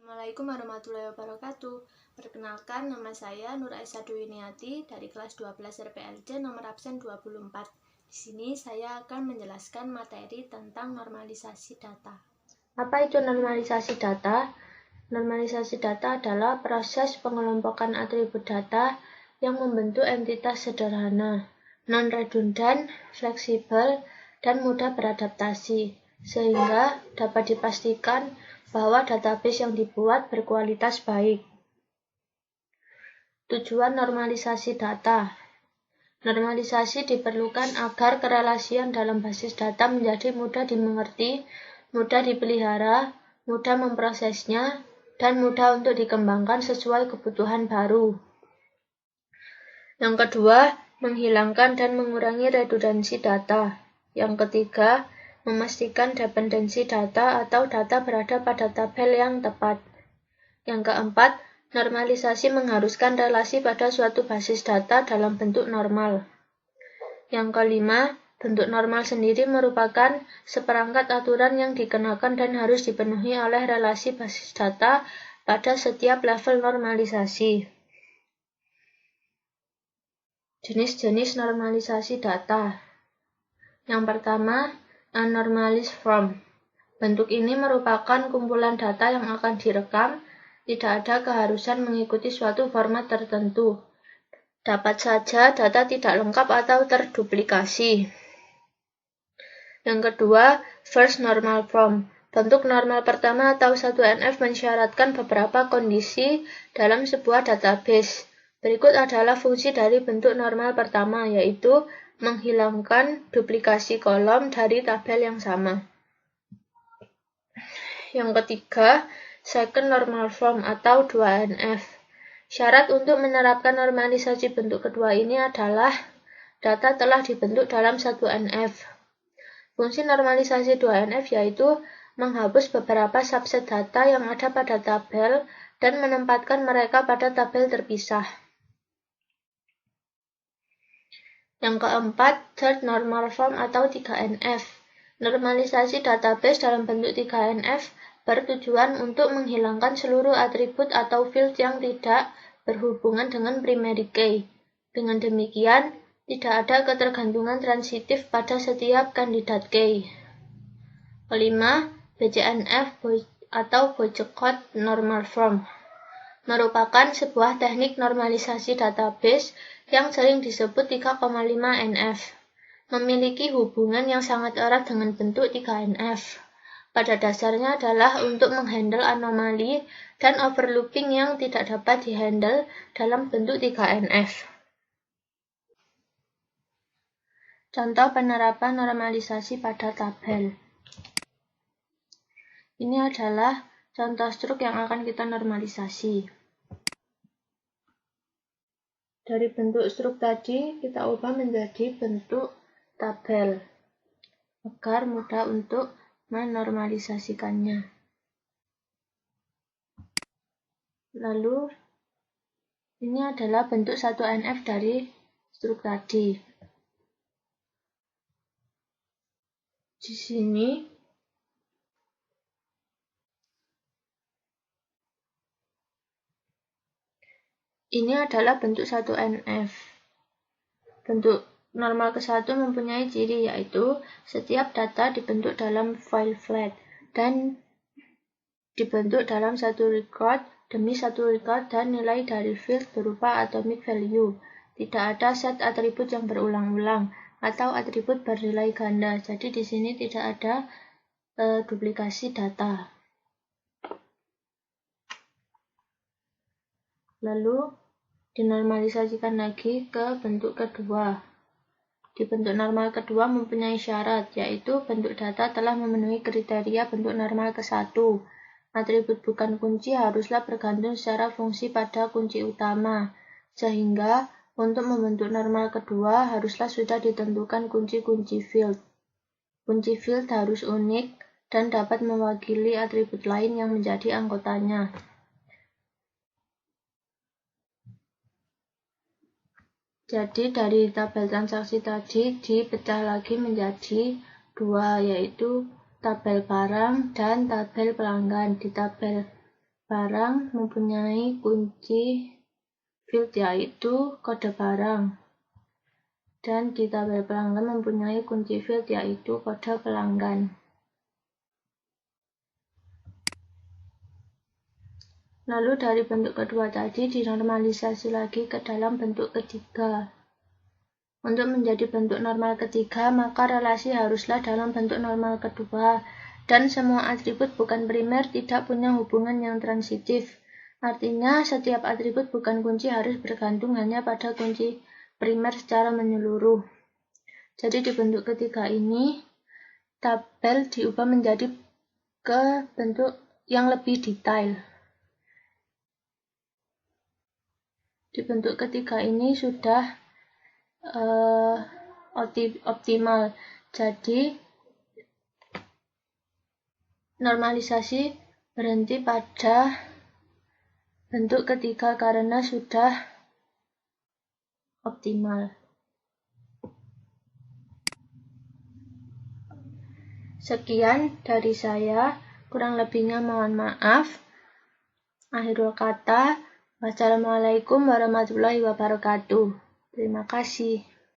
Assalamualaikum warahmatullahi wabarakatuh. Perkenalkan, nama saya Nur Aisyah Dwiniati dari kelas 12 RPLC nomor absen 24. Di sini saya akan menjelaskan materi tentang normalisasi data. Apa itu normalisasi data? Normalisasi data adalah proses pengelompokan atribut data yang membentuk entitas sederhana, non-redundan, fleksibel, dan mudah beradaptasi, sehingga dapat dipastikan bahwa database yang dibuat berkualitas baik. Tujuan normalisasi data. Normalisasi diperlukan agar kerelasian dalam basis data menjadi mudah dimengerti, mudah dipelihara, mudah memprosesnya, dan mudah untuk dikembangkan sesuai kebutuhan baru. Yang kedua, menghilangkan dan mengurangi redundansi data. Yang ketiga, memastikan dependensi data atau data berada pada tabel yang tepat. Yang keempat, normalisasi mengharuskan relasi pada suatu basis data dalam bentuk normal. Yang kelima, bentuk normal sendiri merupakan seperangkat aturan yang dikenakan dan harus dipenuhi oleh relasi basis data pada setiap level normalisasi. Jenis-jenis normalisasi data. Yang pertama, Anormalized form. Bentuk ini merupakan kumpulan data yang akan direkam, tidak ada keharusan mengikuti suatu format tertentu. Dapat saja data tidak lengkap atau terduplikasi. Yang kedua, First Normal Form. Bentuk normal pertama atau 1NF mensyaratkan beberapa kondisi dalam sebuah database. Berikut adalah fungsi dari bentuk normal pertama, yaitu menghilangkan duplikasi kolom dari tabel yang sama. Yang ketiga, Second Normal Form atau 2NF. Syarat untuk menerapkan normalisasi bentuk kedua ini adalah data telah dibentuk dalam 1NF. Fungsi normalisasi 2NF yaitu menghapus beberapa subset data yang ada pada tabel dan menempatkan mereka pada tabel terpisah. Yang keempat, Third Normal Form atau 3NF. Normalisasi database dalam bentuk 3NF bertujuan untuk menghilangkan seluruh atribut atau field yang tidak berhubungan dengan primary key. Dengan demikian, tidak ada ketergantungan transitif pada setiap kandidat key. Kelima, BCNF atau Bochecott Normal Form merupakan sebuah teknik normalisasi database yang sering disebut 3,5NF. Memiliki hubungan yang sangat erat dengan bentuk 3NF. Pada dasarnya adalah untuk menghandle anomali dan overlooping yang tidak dapat dihandle dalam bentuk 3NF. Contoh penerapan normalisasi pada tabel. Ini adalah contoh struk yang akan kita normalisasi. Dari bentuk struk tadi, kita ubah menjadi bentuk tabel, agar mudah untuk menormalisasikannya. Lalu, ini adalah bentuk 1NF dari struk tadi. Di sini, ini adalah bentuk 1NF. Bentuk normal ke-1 mempunyai ciri yaitu setiap data dibentuk dalam file flat dan dibentuk dalam satu record demi satu record dan nilai dari field berupa atomic value. Tidak ada set atribut yang berulang-ulang atau atribut bernilai ganda. Jadi di sini tidak ada duplikasi data. Lalu dinormalisasikan lagi ke bentuk kedua. Di bentuk normal kedua mempunyai syarat, yaitu bentuk data telah memenuhi kriteria bentuk normal ke-1. Atribut bukan kunci haruslah bergantung secara fungsi pada kunci utama, sehingga untuk membentuk normal kedua haruslah sudah ditentukan kunci-kunci field. Kunci field harus unik dan dapat mewakili atribut lain yang menjadi anggotanya. Jadi dari tabel transaksi tadi dipecah lagi menjadi dua, yaitu tabel barang dan tabel pelanggan. Di tabel barang mempunyai kunci field yaitu kode barang, dan di tabel pelanggan mempunyai kunci field yaitu kode pelanggan. Lalu dari bentuk kedua tadi dinormalisasi lagi ke dalam bentuk ketiga. Untuk menjadi bentuk normal ketiga, maka relasi haruslah dalam bentuk normal kedua, dan semua atribut bukan primer tidak punya hubungan yang transitif. Artinya, setiap atribut bukan kunci harus bergantung hanya pada kunci primer secara menyeluruh. Jadi di bentuk ketiga ini, tabel diubah menjadi ke bentuk yang lebih detail. Di bentuk ketiga ini sudah optimal. Jadi normalisasi berhenti pada bentuk ketiga karena sudah optimal. Sekian dari saya, kurang lebihnya mohon maaf. Akhirul kata, wassalamualaikum warahmatullahi wabarakatuh. Terima kasih.